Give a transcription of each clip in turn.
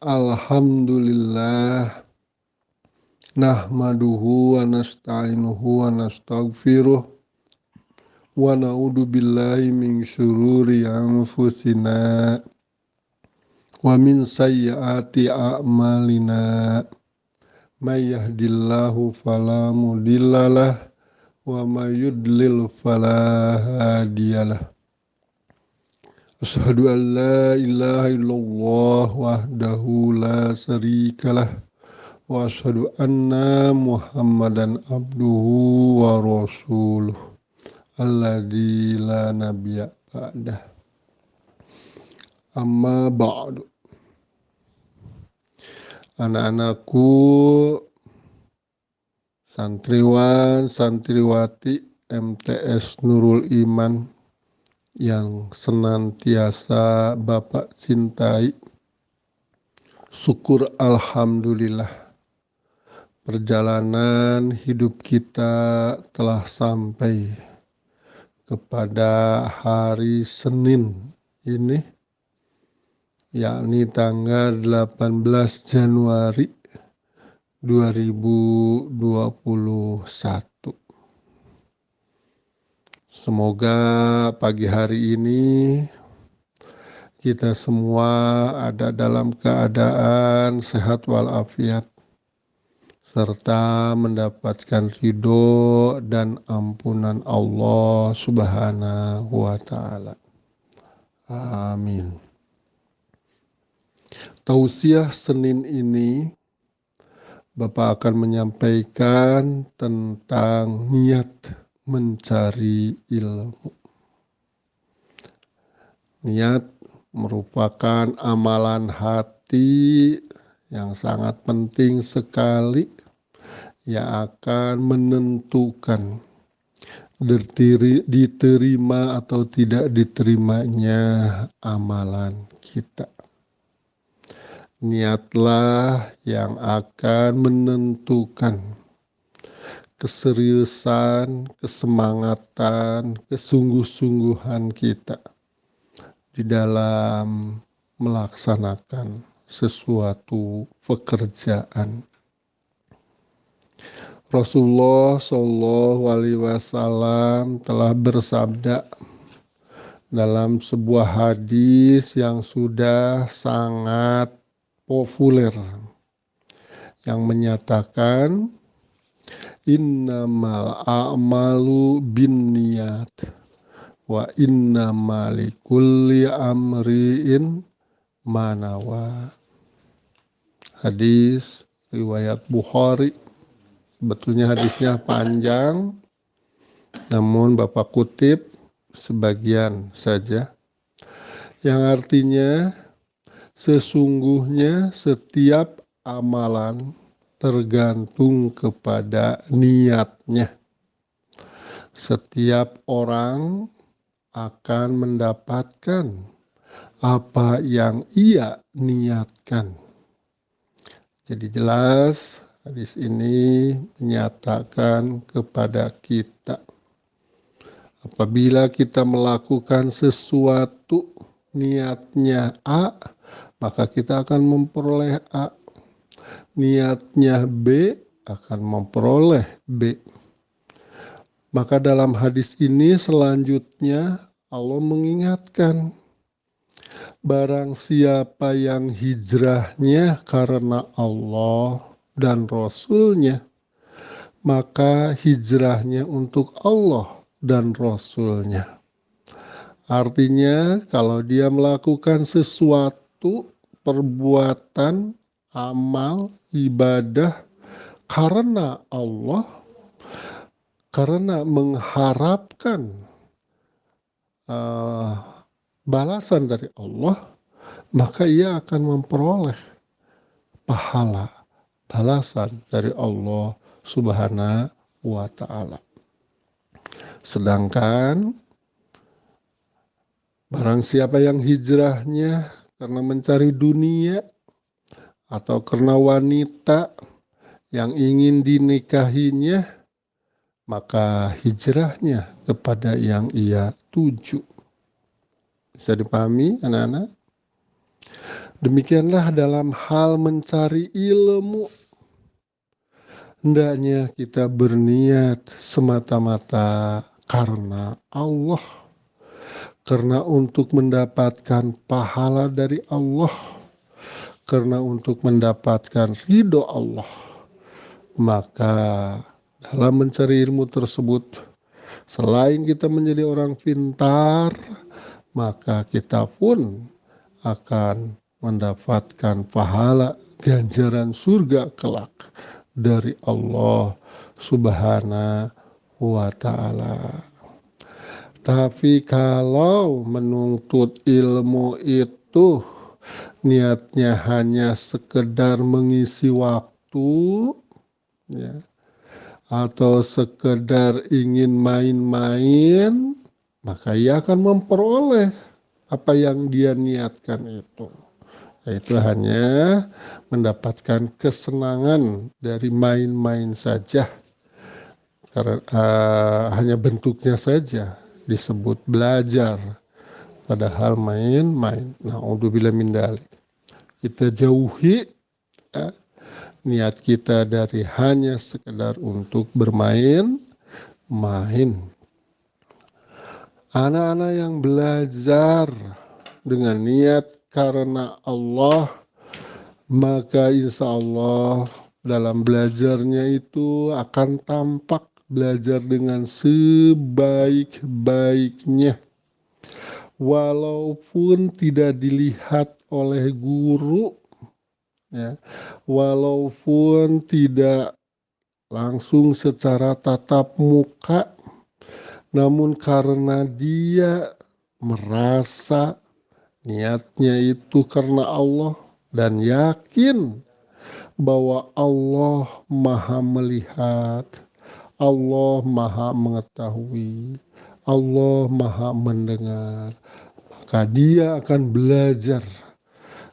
Alhamdulillah nahmaduhu wa nasta'inuhu wa nastaghfiruh wa na'udzu billahi min syururi anfusina wa min sayyiati a'malina may yahdihillahu fala mudhillalah wa may yudlil fala hadiyalah. Asyhadu an la ilaha illallah wahdahu la syarikalah wa asyhadu anna Muhammadan abduhu wa rasuluh alladzi la nabiyya ba'dah. Amma ba'du. Anak-anakku, santriwan, santriwati MTS Nurul Iman yang senantiasa Bapak cintai, syukur alhamdulillah perjalanan hidup kita telah sampai kepada hari Senin ini, yakni tanggal 18 Januari 2021. Semoga pagi hari ini kita semua ada dalam keadaan sehat walafiat serta mendapatkan ridho dan ampunan Allah Subhanahu wa Ta'ala. Amin. Tausiah Senin ini Bapak akan menyampaikan tentang niat mencari ilmu. Niat merupakan amalan hati yang sangat penting sekali yang akan menentukan diterima atau tidak diterimanya amalan kita. Niatlah yang akan menentukan keseriusan, kesemangatan, kesungguh-sungguhan kita di dalam melaksanakan sesuatu pekerjaan. Rasulullah Shallallahu Alaihi Wasallam telah bersabda dalam sebuah hadis yang sudah sangat populer yang menyatakan innamal a'malu binniyat wa innamal likulli amri'in manawa. Hadis riwayat Bukhari. Sebetulnya hadisnya panjang, namun Bapak kutip sebagian saja, yang artinya sesungguhnya setiap amalan tergantung kepada niatnya. Setiap orang akan mendapatkan apa yang ia niatkan. Jadi jelas hadis ini menyatakan kepada kita, apabila kita melakukan sesuatu niatnya A, maka kita akan memperoleh A. Niatnya B akan memperoleh B. Maka dalam hadis ini selanjutnya Allah mengingatkan, barang siapa yang hijrahnya karena Allah dan Rasul-Nya, maka hijrahnya untuk Allah dan Rasul-Nya. Artinya kalau dia melakukan sesuatu perbuatan, amal, ibadah karena Allah, karena mengharapkan balasan dari Allah, maka ia akan memperoleh pahala, balasan dari Allah Subhanahu wa Ta'ala. Sedangkan barang siapa yang hijrahnya karena mencari dunia atau karena wanita yang ingin dinikahinya, maka hijrahnya kepada yang ia tuju. Bisa dipahami anak-anak? Demikianlah dalam hal mencari ilmu. Hendaknya kita berniat semata-mata karena Allah, karena untuk mendapatkan pahala dari Allah, karena untuk mendapatkan ridho Allah. Maka dalam mencari ilmu tersebut, selain kita menjadi orang pintar, maka kita pun akan mendapatkan pahala ganjaran surga kelak dari Allah Subhanahu wa Ta'ala. Tapi kalau menuntut ilmu itu niatnya hanya sekedar mengisi waktu, ya, atau sekedar ingin main-main, maka ia akan memperoleh apa yang dia niatkan itu, yaitu hanya mendapatkan kesenangan dari main-main saja, karena hanya bentuknya saja disebut belajar, padahal main-main. Na'udzubillah min dzalik. Kita jauhi niat kita dari hanya sekedar untuk bermain-main. Anak-anak yang belajar dengan niat karena Allah, maka insya Allah dalam belajarnya itu akan tampak belajar dengan sebaik-baiknya, walaupun tidak dilihat oleh guru, ya, walaupun tidak langsung secara tatap muka, namun karena dia merasa niatnya itu karena Allah dan yakin bahwa Allah Maha melihat, Allah Maha mengetahui, Allah Maha mendengar, maka dia akan belajar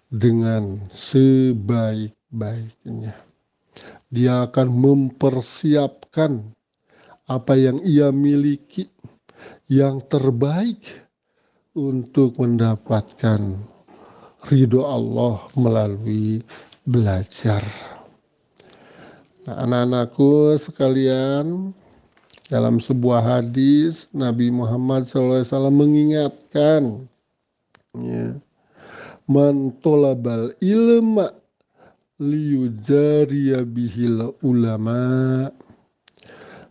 dengan sebaik-baiknya. Dia akan mempersiapkan apa yang ia miliki yang terbaik untuk mendapatkan ridho Allah melalui belajar. Nah, anak-anakku sekalian, dalam sebuah hadis Nabi Muhammad SAW mengingatkan, ya, man tolabal ilma liyujariya bihil ulama.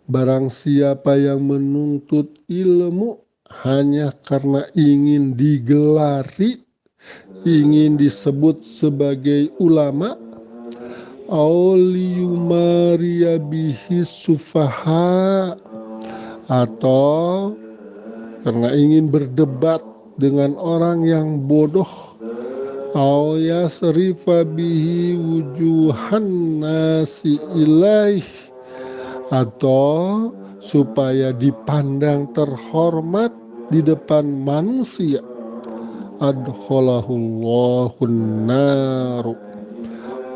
Barang siapa yang menuntut ilmu hanya karena ingin digelari, ingin disebut sebagai ulama, auliyumariya bihi sufaha, atau karena ingin berdebat dengan orang yang bodoh, au yasrifa bihi wujuhan nasi ilaih, atau supaya dipandang terhormat di depan manusia, adkhalahullahu naru,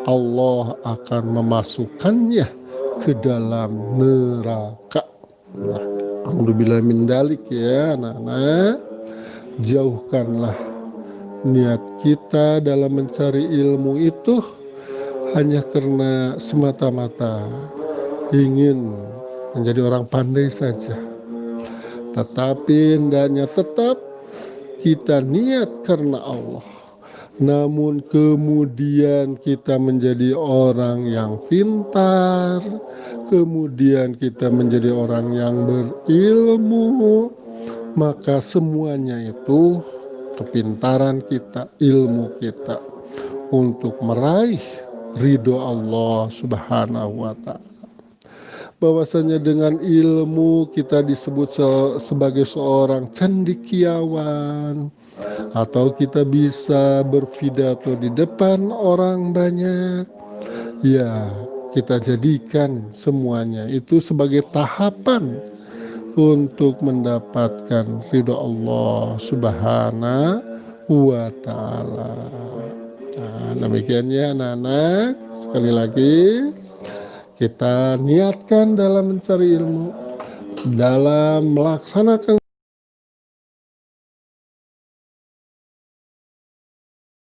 Allah akan memasukkannya ke dalam neraka. Nah, alhamdulillah min dalik, ya anak-anak, jauhkanlah niat kita dalam mencari ilmu itu hanya karena semata-mata ingin menjadi orang pandai saja, tetapi hendaknya tetap kita niat karena Allah, namun kemudian kita menjadi orang yang pintar, kemudian kita menjadi orang yang berilmu, maka semuanya itu kepintaran kita, ilmu kita untuk meraih ridho Allah Subhanahu wa Ta'ala. Bahwasanya dengan ilmu kita disebut sebagai seorang cendekiawan, atau kita bisa berpidato di depan orang banyak. Ya, kita jadikan semuanya itu sebagai tahapan untuk mendapatkan ridho Allah Subhanahu wa Ta'ala. Nah, demikian ya anak-anak, sekali lagi kita niatkan dalam mencari ilmu, dalam melaksanakan